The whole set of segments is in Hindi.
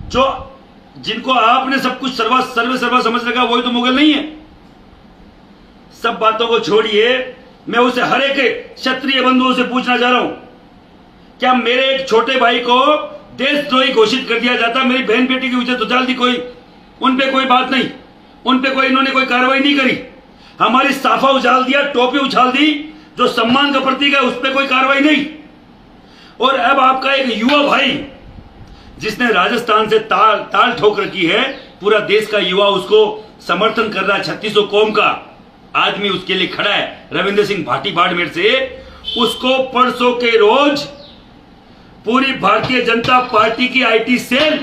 जो जिनको आपने सब कुछ सर्वे सर्वा समझ रखा, वही तो मुगल नहीं है। सब बातों को छोड़िए, मैं उसे हर एक क्षत्रिय बंधुओं से पूछना चाह रहा हूं, क्या मेरे एक छोटे भाई को देशद्रोही घोषित कर दिया जाता? मेरी बहन बेटी की इज्जत उछाल दी कोई, उन पे कोई बात नहीं, उन पे कोई इन्होंने कोई कार्रवाई नहीं करी। हमारी साफा उछाल दिया, टोपी उछाल दी, जो सम्मान का प्रतीक है, उस पर कोई कार्रवाई नहीं। और अब आपका एक युवा भाई जिसने राजस्थान से ताल ठोक रखी है, पूरा देश का युवा उसको समर्थन कर रहा है, 3600 कौम का आदमी उसके लिए खड़ा है, रविंद्र सिंह भाटी बाड़मेर से, उसको परसों के रोज पूरी भारतीय जनता पार्टी की आईटी सेल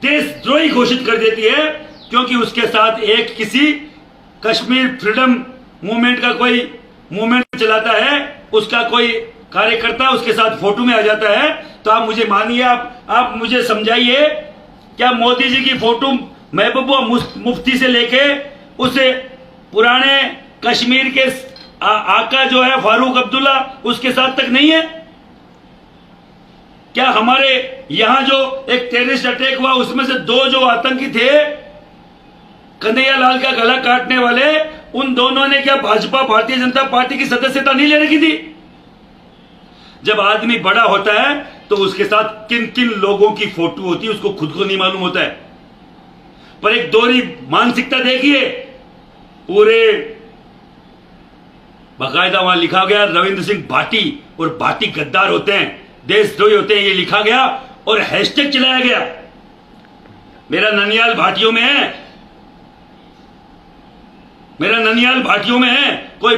देशद्रोही घोषित कर देती है, क्योंकि उसके साथ एक किसी कश्मीर फ्रीडम मूवमेंट का कोई मूवमेंट चलाता है, उसका कोई कार्यकर्ता उसके साथ फोटो में आ जाता है। तो आप मुझे मानिए, आप मुझे समझाइए, क्या मोदी जी की फोटो महबूबा मुफ्ती से लेके उसे पुराने कश्मीर के आका जो है फारूक अब्दुल्ला, उसके साथ तक नहीं है? क्या हमारे यहां जो एक टेररिस्ट अटैक हुआ, उसमें से 2 जो आतंकी थे, कन्हैया लाल का गला काटने वाले, उन दोनों ने क्या भाजपा भारतीय जनता पार्टी की सदस्यता नहीं ले रखी थी? जब आदमी बड़ा होता है तो उसके साथ किन किन लोगों की फोटो होती है उसको खुद को नहीं मालूम होता है। पर एक दोहरी मानसिकता देखिए, पूरे बाकायदा वहां लिखा गया रविंद्र सिंह भाटी, और भाटी गद्दार होते हैं, देशद्रोही होते हैं, ये लिखा गया और हैशटैग चलाया गया। मेरा ननियाल भाटियों में है, मेरा ननियाल भाटियों में है। कोई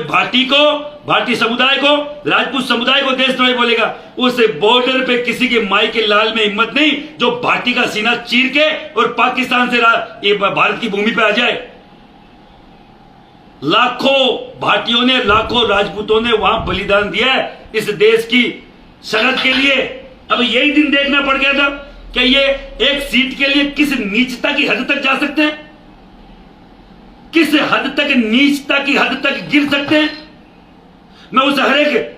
भाटी समुदाय को, राजपूत समुदाय को देशद्रोही बोलेगा, उस बॉर्डर पे किसी के माई के लाल में हिम्मत नहीं जो भाटी का सीना चीर के और पाकिस्तान से ये भारत की भूमि पे आ जाए। लाखों भाटियों ने, लाखों राजपूतों ने वहां बलिदान दिया है इस देश की सरहद के लिए। अब यही दिन देखना पड़ गया था कि ये एक सीट के लिए किस नीचता की हद तक जा सकते हैं, किस हद तक नीचता की हद तक गिर सकते हैं। मैं उस हर एक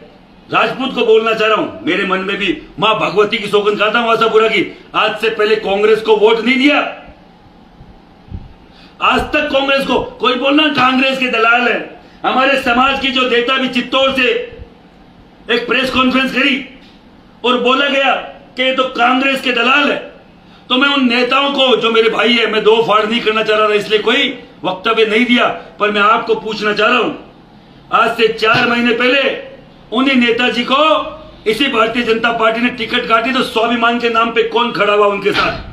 राजपूत को बोलना चाह रहा हूं, मेरे मन में भी मां भगवती की सौगंध खाता हूं आशापुरा की, आज से पहले कांग्रेस को वोट नहीं दिया, आज तक कांग्रेस को। कोई बोलना कांग्रेस के दलाल है, हमारे समाज की जो नेता भी चित्तौड़ से एक प्रेस कॉन्फ्रेंस करी और बोला गया कि ये तो कांग्रेस के दलाल है। तो मैं उन नेताओं को, जो मेरे भाई है, मैं 2 फाड़ नहीं करना चाह रहा था, इसलिए कोई वक्तव्य नहीं दिया, पर मैं आपको पूछना चाह रहा हूं, आज से 4 महीने पहले उन्हीं नेताजी को इसी भारतीय जनता पार्टी ने टिकट काटी, तो स्वाभिमान के नाम पे कौन खड़ा हुआ उनके साथ?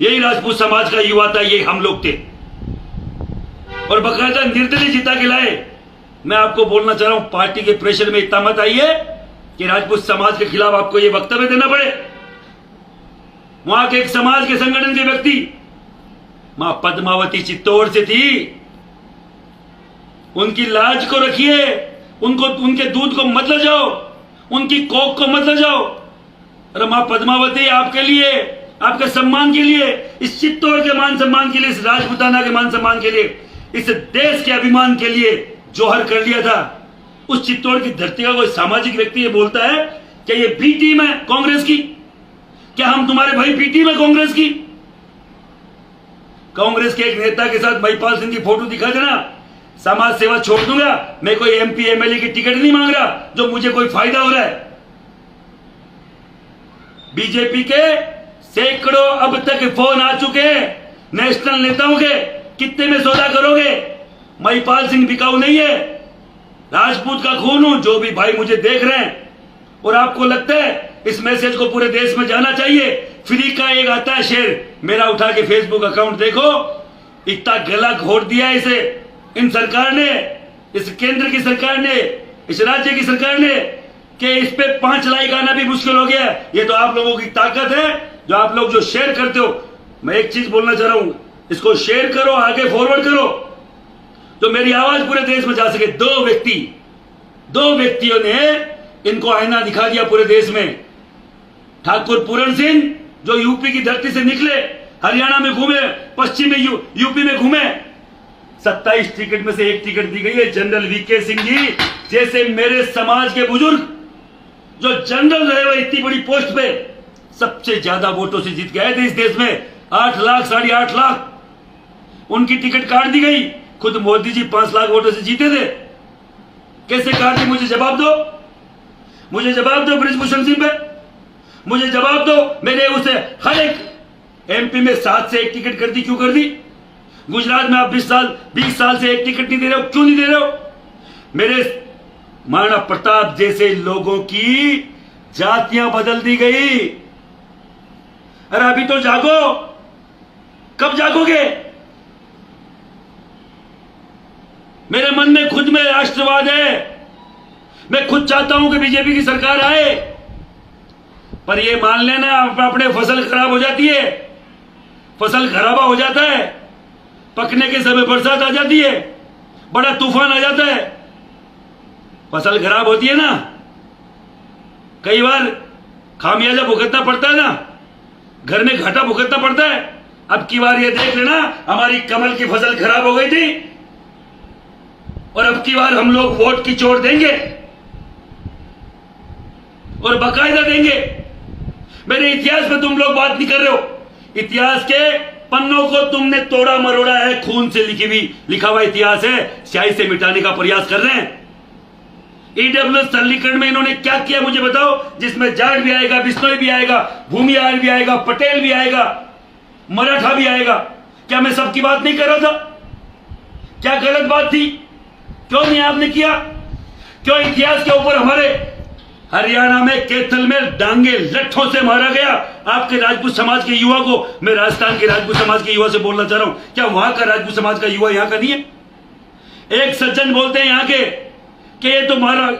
यही राजपूत समाज का युवा था, यही हम लोग थे, और बकायदा निर्दलीय जिता के लाए। मैं आपको बोलना चाह रहा हूं, पार्टी के प्रेशर में इतना मत आइए कि राजपूत समाज के खिलाफ आपको यह वक्तव्य देना पड़े। वहां के एक समाज के संगठन के व्यक्ति, मां पद्मावती चित्तौड़ से थी, उनकी लाज को रखिए, उनको, उनके दूध को मत ले जाओ, उनकी कोक को मत ले जाओ। अरे मां पद्मावती आपके लिए, आपके सम्मान के लिए, इस चित्तौड़ के मान सम्मान के लिए, इस राजपूताना के मान सम्मान के लिए, इस देश के अभिमान के लिए जोहर कर लिया था। उस चित्तौड़ की धरती का कोई सामाजिक व्यक्ति ये बोलता है कि ये बी टीम है कांग्रेस की? क्या हम तुम्हारे भाई बी टीम है कांग्रेस की? कांग्रेस के एक नेता के साथ महिपाल सिंह की फोटो दिखा देना, समाज सेवा छोड़ दूंगा, मैं कोई एमपी एमएलए की टिकट नहीं मांग रहा जो मुझे कोई फायदा हो रहा है। बीजेपी के सैकड़ों अब तक फोन आ चुके हैं नेशनल नेताओं के, कितने में सौदा करोगे? महिपाल सिंह बिकाऊ नहीं है, राजपूत का खून हूं। जो भी भाई मुझे देख रहे हैं और आपको लगता है इस मैसेज को पूरे देश में जाना चाहिए, फ्री का एक आता है शेयर, मेरा उठा के फेसबुक अकाउंट देखो, इतना गला घोट दिया इसे इन सरकार ने, इस केंद्र की सरकार ने, इस राज्य की सरकार ने, कि इस पे 5 लाइक आना भी मुश्किल हो गया। ये तो आप लोगों की ताकत है, जो आप लोग जो शेयर करते हो। मैं एक चीज बोलना चाह रहा हूं, इसको शेयर करो, आगे फॉरवर्ड करो, तो मेरी आवाज पूरे देश में जा सके। 2 व्यक्तियों ने इनको आईना दिखा दिया पूरे देश में। ठाकुर पूरण सिंह जो यूपी की धरती से निकले, हरियाणा में घूमे, पश्चिमी यूपी में घूमे, 27 टिकट में से 1 टिकट दी गई है जनरल वीके सिंह जी जैसे मेरे समाज के बुजुर्ग जो जनरल रहे हुए इतनी बड़ी पोस्ट पे, सबसे ज्यादा वोटों से जीत के आए थे इस देश में, 8 लाख 8.5 लाख। उनकी टिकट काट दी गई। खुद मोदी जी 5 लाख वोटों से जीते थे। कैसे काट दी? मुझे जवाब दो, मुझे जवाब दो बृजभूषण सिंह पे, मुझे जवाब दो। मेरे उसे हर एक एमपी में 7 से 1 टिकट कर दी, क्यों कर दी? गुजरात में आप 20 साल से 1 टिकट नहीं दे रहे हो, क्यों नहीं दे रहे हो? मेरे महाराणा प्रताप जैसे लोगों की जातियां बदल दी गई। अरे अभी तो जागो, कब जागोगे? मेरे मन में खुद में राष्ट्रवाद है। मैं खुद चाहता हूं कि बीजेपी की सरकार आए, पर ये मान लेना अपने फसल खराब हो जाती है, फसल खराबा हो जाता है, पकने के समय बरसात आ जाती है, बड़ा तूफान आ जाता है, फसल खराब होती है ना, कई बार खामियाजा भुगतना पड़ता है ना, घर में घाटा भुगतना पड़ता है। अब की बार ये देख लेना, हमारी कमल की फसल खराब हो गई थी और अब की बार हम लोग वोट की चोट देंगे और बकायदा देंगे। मेरे इतिहास में तुम लोग बात नहीं कर रहे हो। इतिहास के पन्नों को तुमने तोड़ा मरोड़ा है, खून से लिखा हुआ इतिहास है, स्याही से मिटाने का प्रयास कर रहे हैं। ईडब्ल्यूएस सरलीकरण में इन्होंने क्या किया मुझे बताओ, जिसमें जाट भी आएगा, बिश्नोई भी आएगा, भूमिहार भी आएगा, पटेल भी आएगा, मराठा भी आएगा। क्या मैं सबकी बात नहीं कर रहा था? क्या गलत बात थी? क्यों नहीं आपने किया? क्यों इतिहास के ऊपर हमारे हरियाणा में कैथल में डांगे लट्ठों से मारा गया आपके राजपूत समाज के युवा को? मैं राजस्थान के राजपूत समाज के युवा से बोलना चाह रहा हूं, क्या वहां का राजपूत समाज का युवा यहां का नहीं है? एक सज्जन बोलते हैं यहां के कि ये तो हमारा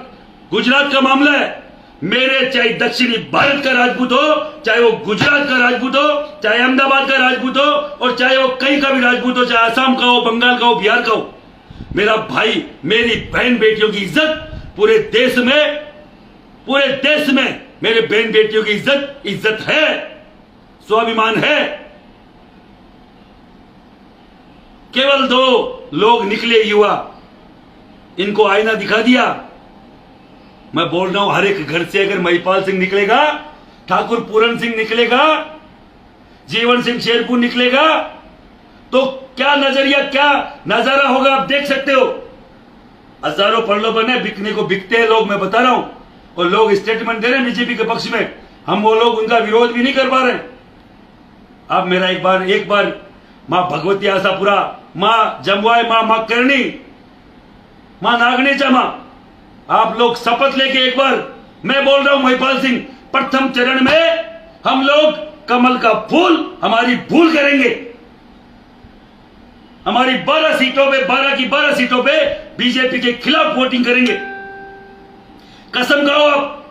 गुजरात का मामला है। मेरे चाहे दक्षिणी भारत का राजपूत हो, चाहे वो गुजरात का राजपूत हो, चाहे अहमदाबाद का राजपूत हो, और चाहे वो कहीं का भी राजपूत हो, चाहे असम का हो, बंगाल का हो, बिहार का हो, मेरा भाई मेरी बहन बेटियों की इज्जत पूरे देश में मेरे बहन बेटियों की इज्जत है, स्वाभिमान है। केवल 2 लोग निकले युवा, इनको आईना दिखा दिया। मैं बोल रहा हूं हर एक घर से अगर महिपाल सिंह निकलेगा, ठाकुर पूरन सिंह निकलेगा, जीवन सिंह शेरपुर निकलेगा, तो क्या नजरिया, क्या नजारा होगा आप देख सकते हो। हजारों प्रलोभन है, बिकने को बिकते हैं लोग, मैं बता रहा हूं, और लोग स्टेटमेंट दे रहे हैं बीजेपी के पक्ष में। हम वो लोग उनका विरोध भी नहीं कर पा रहे। आप मेरा एक बार मां भगवती आशापुरा, मां जमवाई, मां करणी, मां नागनेचा मां, आप लोग शपथ लेके एक बार, मैं बोल रहा हूं महिपाल सिंह, प्रथम चरण में हम लोग कमल का फूल, हमारी भूल करेंगे। हमारी 12 सीटों पे, 12 की 12 सीटों पे बीजेपी के खिलाफ वोटिंग करेंगे। कसम खाओ आप,